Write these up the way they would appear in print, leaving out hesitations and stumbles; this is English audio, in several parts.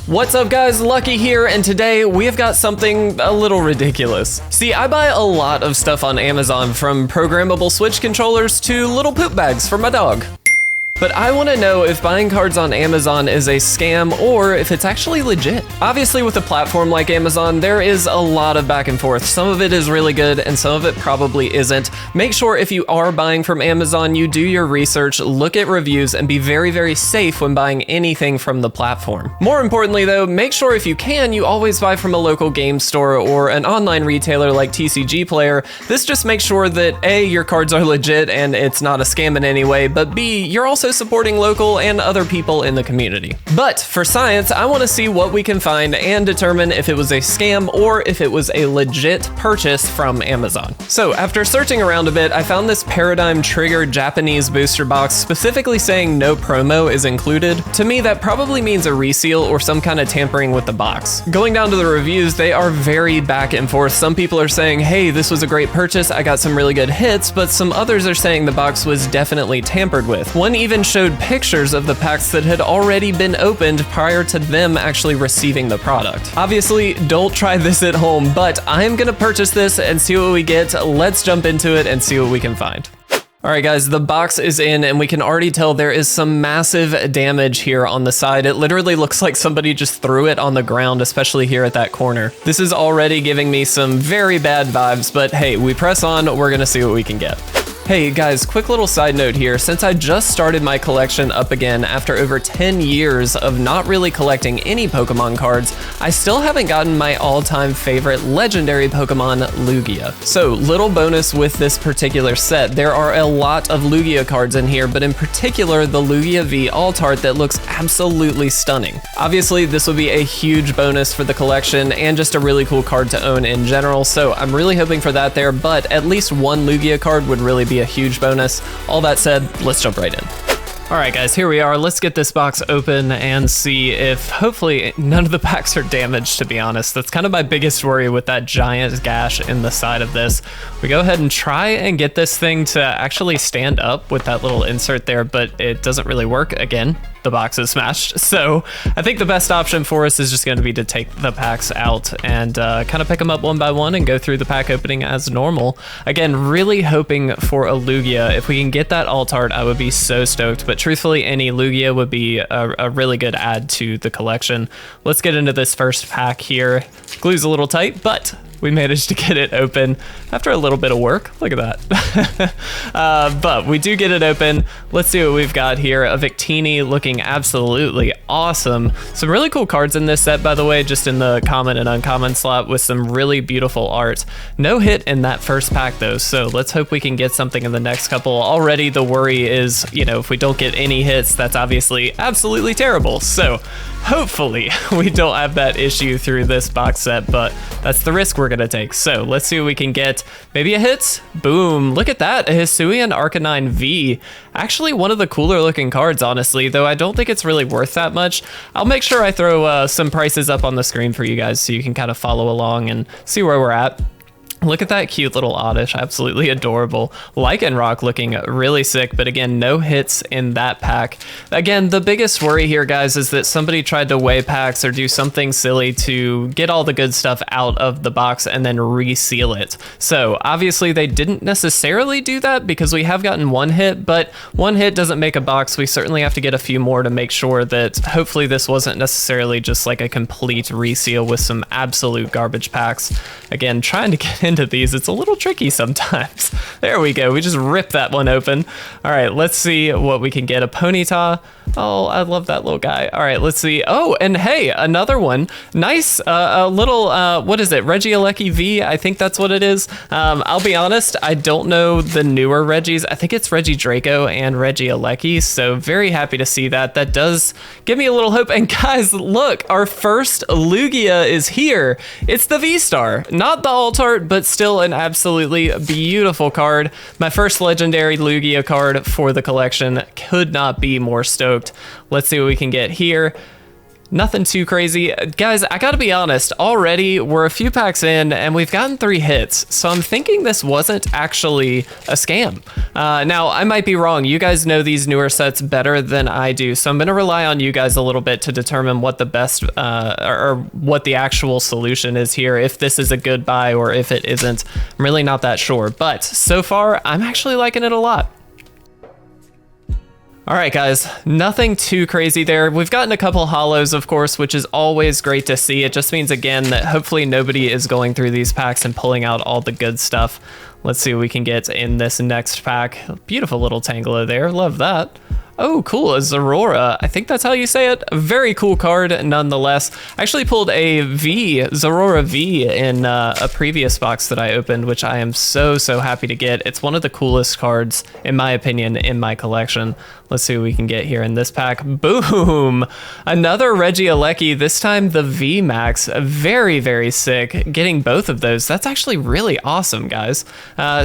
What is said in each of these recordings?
What's up guys, Lucky here, and today we have got something a little ridiculous. See, I buy a lot of stuff on Amazon, from programmable Switch controllers to little poop bags for my dog. But I want to know if buying cards on Amazon is a scam or if it's actually legit. Obviously, with a platform like Amazon, there is a lot of back and forth. Some of it is really good and some of it probably isn't. Make sure if you are buying from Amazon, you do your research, look at reviews, and be very, very safe when buying anything from the platform. More importantly though, make sure if you can, you always buy from a local game store or an online retailer like TCG Player. This just makes sure that A, your cards are legit and it's not a scam in any way, but B, you're also supporting local and other people in the community. But for science, I want to see what we can find and determine if it was a scam or if it was a legit purchase from Amazon. So after searching around a bit, I found this Paradigm Trigger Japanese booster box specifically saying no promo is included. To me, that probably means a reseal or some kind of tampering with the box. Going down to the reviews, they are very back and forth. Some people are saying, hey, this was a great purchase, I got some really good hits, but some others are saying the box was definitely tampered with. One even showed pictures of the packs that had already been opened prior to them actually receiving the product. Obviously, don't try this at home, but I'm gonna purchase this and see what we get. Let's jump into it and see what we can find. All right guys, the box is in and we can already tell there is some massive damage here on the side. It literally looks like somebody just threw it on the ground, especially here at that corner. This is already giving me some very bad vibes, but hey, we press on, we're gonna see what we can get. Hey guys, quick little side note here. Since I just started my collection up again after over 10 years of not really collecting any Pokemon cards, I still haven't gotten my all-time favorite legendary Pokemon, Lugia. So, little bonus with this particular set, there are a lot of Lugia cards in here, but in particular the Lugia V Alt-Art that looks absolutely stunning. Obviously, this would be a huge bonus for the collection and just a really cool card to own in general, so I'm really hoping for that there, but at least one Lugia card would really be a huge bonus. All that said, let's jump right in. All right guys, here we are. Let's get this box open and see if hopefully none of the packs are damaged, to be honest. That's kind of my biggest worry with that giant gash in the side of this. We go ahead and try and get this thing to actually stand up with that little insert there, but it doesn't really work. Again, the box is smashed. So I think the best option for us is just going to be to take the packs out and kind of pick them up one by one and go through the pack opening as normal. Again, really hoping for a Lugia. If we can get that Alt-Art, I would be so stoked, but truthfully, any Lugia would be a really good add to the collection. Let's get into this first pack here. Glue's a little tight, but we managed to get it open after a little bit of work. Look at that. But we do get it open. Let's see what we've got here. A Victini looking absolutely awesome. Some really cool cards in this set, by the way, just in the common and uncommon slot with some really beautiful art. No hit in that first pack though, so let's hope we can get something in the next couple. Already the worry is, you know, if we don't get any hits, that's obviously absolutely terrible. So hopefully we don't have that issue through this box set, but that's the risk we're gonna take. So let's see what we can get. Maybe a hit. Boom. Look at that. A Hisuian Arcanine V. Actually one of the cooler looking cards, honestly, though I don't think it's really worth that much. I'll make sure I throw some prices up on the screen for you guys so you can kind of follow along and see where we're at. Look at that cute little Oddish, absolutely adorable. Lycanroc looking really sick, but again, no hits in that pack. Again, the biggest worry here, guys, is that somebody tried to weigh packs or do something silly to get all the good stuff out of the box and then reseal it. So obviously they didn't necessarily do that because we have gotten one hit, but one hit doesn't make a box. We certainly have to get a few more to make sure that hopefully this wasn't necessarily just like a complete reseal with some absolute garbage packs. Again, trying to get into these, it's a little tricky sometimes. There we go, we just ripped that one open. All right, let's see what we can get. A Ponyta. Oh, I love that little guy. All right, let's see. Oh, and hey, another one. Nice, a little, what is it? Regieleki V, I think that's what it is. I'll be honest, I don't know the newer Regis. I think it's Regidrago and Regieleki, so very happy to see that. That does give me a little hope. And guys, look, our first Lugia is here. It's the V-Star, not the Alt-Art, but still an absolutely beautiful card. My first legendary Lugia card for the collection. Could not be more stoked. Let's see what we can get here. Nothing too crazy. Guys, I gotta be honest, already we're a few packs in and we've gotten 3 hits, so I'm thinking this wasn't actually a scam. Now, I might be wrong. You guys know these newer sets better than I do, so I'm gonna rely on you guys a little bit to determine what the best, or what the actual solution is here, if this is a good buy or if it isn't. I'm really not that sure, but so far, I'm actually liking it a lot. All right, guys, nothing too crazy there. We've gotten a couple holos, of course, which is always great to see. It just means, again, that hopefully nobody is going through these packs and pulling out all the good stuff. Let's see what we can get in this next pack. Beautiful little Tangela there. Love that. Oh, cool, a Zeraora. I think that's how you say it. A very cool card, nonetheless. I actually pulled a V, Zeraora V, in a previous box that I opened, which I am so happy to get. It's one of the coolest cards, in my opinion, in my collection. Let's see what we can get here in this pack. Boom! Another Regieleki, this time the V Max. Very sick. Getting both of those, that's actually really awesome, guys.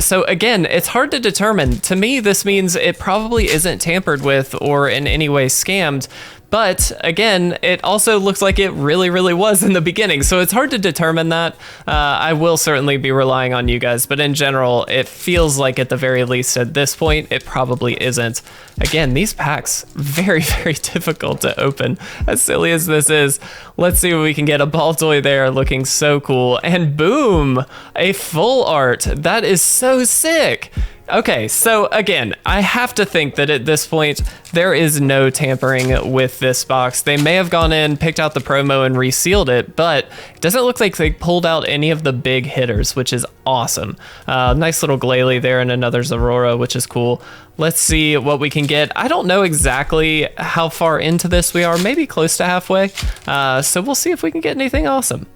So again, it's hard to determine. To me, this means it probably isn't tampered with or in any way scammed. But again, it also looks like it really was in the beginning, so it's hard to determine that. I will certainly be relying on you guys, but in general, it feels like at the very least at this point, it probably isn't. Again, these packs, very difficult to open, as silly as this is. Let's see what we can get. A Baltoy there looking so cool, and boom, a full art. That is so sick. Okay, so again, I have to think that at this point, there is no tampering with this box. They may have gone in, picked out the promo, and resealed it, but it doesn't look like they pulled out any of the big hitters, which is awesome. Nice little Glalie there and another Zeraora, which is cool. Let's see what we can get. I don't know exactly how far into this we are, maybe close to halfway. So we'll see if we can get anything awesome.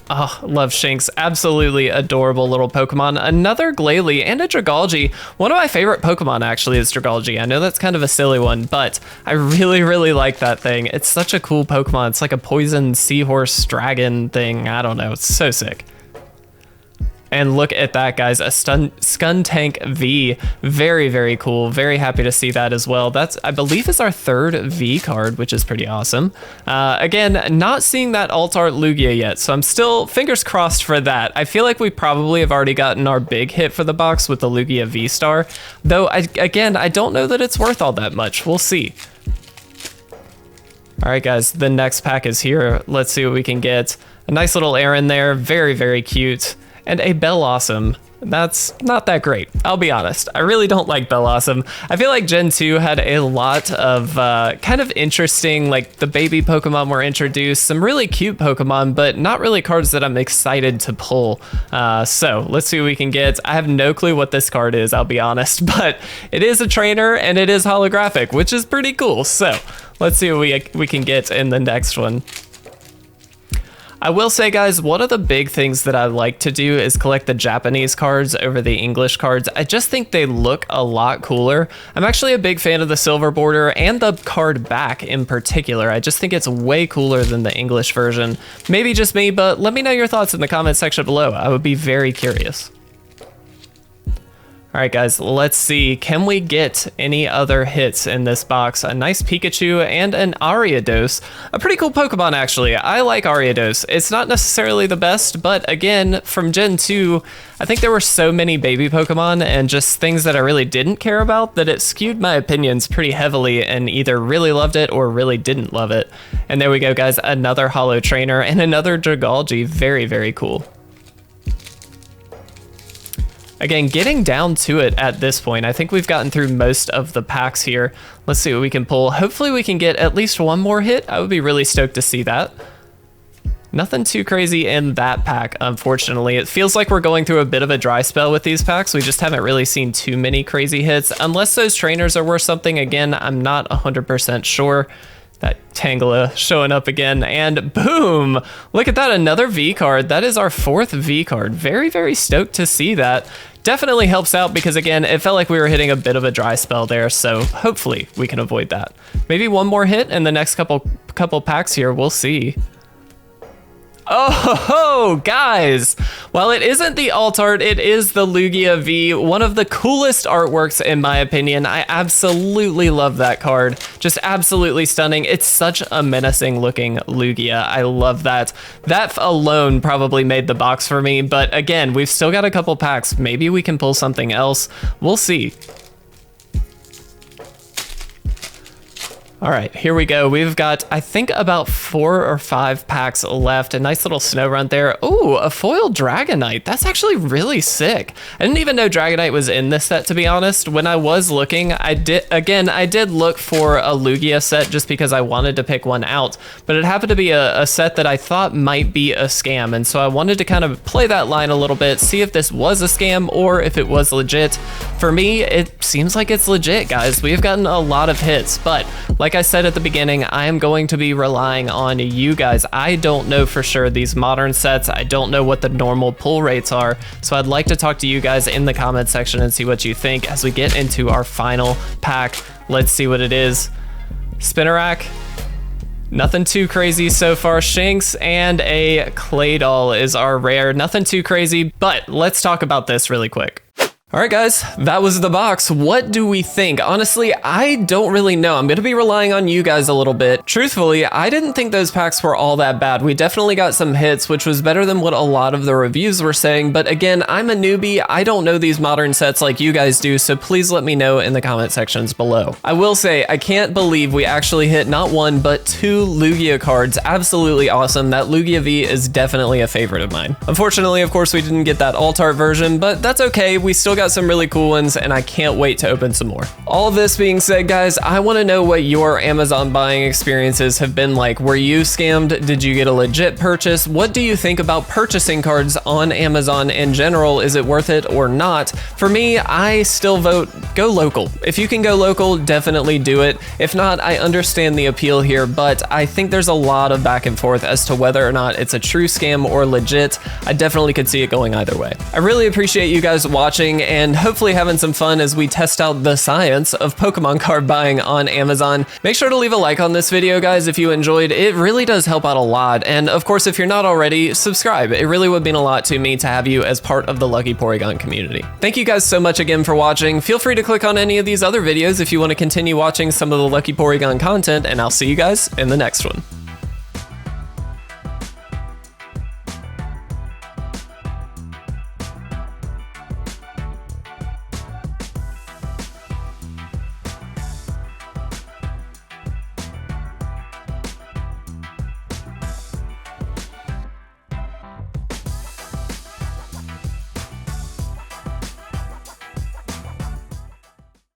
Oh, love Shinx. Absolutely adorable little Pokemon. Another Glalie and a Dragalge. One of my favorite Pokemon actually is Dragalge. I know that's kind of a silly one, but I really like that thing. It's such a cool Pokemon. It's like a poison seahorse dragon thing. I don't know. It's so sick. And look at that, guys, a Skuntank V. Very cool. Very happy to see that as well. That's, I believe, is our 3rd V card, which is pretty awesome. Again, not seeing that alt art Lugia yet, so I'm still fingers crossed for that. I feel like we probably have already gotten our big hit for the box with the Lugia V-Star, though, again, I don't know that it's worth all that much. We'll see. All right, guys, the next pack is here. Let's see what we can get. A nice little Aaron there. Very cute. And a Bellossom. That's not that great, I'll be honest. I really don't like Bellossom. I feel like Gen 2 had a lot of kind of interesting, like the baby Pokemon were introduced, some really cute Pokemon, but not really cards that I'm excited to pull. So let's see what we can get. I have no clue what this card is, I'll be honest, but it is a trainer and it is holographic, which is pretty cool. So let's see what we can get in the next one. I will say, guys, one of the big things that I like to do is collect the Japanese cards over the English cards. I just think they look a lot cooler. I'm actually a big fan of the silver border and the card back in particular. I just think it's way cooler than the English version. Maybe just me, but let me know your thoughts in the comment section below. I would be very curious. All right, guys, let's see. Can we get any other hits in this box? A nice Pikachu and an Ariados. A pretty cool Pokemon, actually. I like Ariados. It's not necessarily the best, but again, from Gen 2, I think there were so many baby Pokemon and just things that I really didn't care about that it skewed my opinions pretty heavily and either really loved it or really didn't love it. And there we go, guys. Another Holo Trainer and another Dragalge. Very cool. Again, getting down to it at this point, I think we've gotten through most of the packs here. Let's see what we can pull. Hopefully we can get at least one more hit. I would be really stoked to see that. Nothing too crazy in that pack, unfortunately. It feels like we're going through a bit of a dry spell with these packs. We just haven't really seen too many crazy hits. Unless those trainers are worth something, again, I'm not 100% sure. That Tangela showing up again, and boom! Look at that, another V card. That is our 4th V card. Very stoked to see that. Definitely helps out because, again, it felt like we were hitting a bit of a dry spell there, so hopefully we can avoid that. Maybe one more hit in the next couple packs here, we'll see. Oh, guys! While it isn't the alt art, it is the Lugia V, one of the coolest artworks in my opinion. I absolutely love that card. Just absolutely stunning. It's such a menacing looking Lugia. I love that. That alone probably made the box for me, but again, we've still got a couple packs. Maybe we can pull something else. We'll see. All right, here we go. We've got, I think, about 4 or 5 packs left. A nice little snow run there. Ooh, a foil Dragonite. That's actually really sick. I didn't even know Dragonite was in this set, to be honest. When I was looking, I did look for a Lugia set just because I wanted to pick one out, but it happened to be a set that I thought might be a scam, and so I wanted to kind of play that line a little bit, see if this was a scam or if it was legit. For me, it seems like it's legit, guys. We've gotten a lot of hits, but like I said at the beginning, I am going to be relying on you guys. I don't know for sure these modern sets. I don't know what the normal pull rates are, so I'd like to talk to you guys in the comment section and see what you think as we get into our final pack. Let's see what it is. Spinarak. Nothing too crazy so far. Shinx and a Claydol is our rare. Nothing too crazy, but let's talk about this really quick. All right, guys, that was the box. What do we think? Honestly, I don't really know. I'm gonna be relying on you guys a little bit. Truthfully, I didn't think those packs were all that bad. We definitely got some hits, which was better than what a lot of the reviews were saying. But again, I'm a newbie. I don't know these modern sets like you guys do, so please let me know in the comment sections below. I will say, I can't believe we actually hit not 1, but 2 Lugia cards. Absolutely awesome. That Lugia V is definitely a favorite of mine. Unfortunately, of course, we didn't get that alt art version, but that's okay. We still got some really cool ones, and I can't wait to open some more. All of this being said, guys, I want to know what your Amazon buying experiences have been like. Were you scammed? Did you get a legit purchase? What do you think about purchasing cards on Amazon in general? Is it worth it or not? For me, I still vote go local. If you can go local, definitely do it. If not, I understand the appeal here, but I think there's a lot of back and forth as to whether or not it's a true scam or legit. I definitely could see it going either way. I really appreciate you guys watching, and hopefully having some fun as we test out the science of Pokemon card buying on Amazon. Make sure to leave a like on this video, guys, if you enjoyed. It really does help out a lot. And of course, if you're not already, subscribe. It really would mean a lot to me to have you as part of the Lucky Porygon community. Thank you guys so much again for watching. Feel free to click on any of these other videos if you want to continue watching some of the Lucky Porygon content, and I'll see you guys in the next one.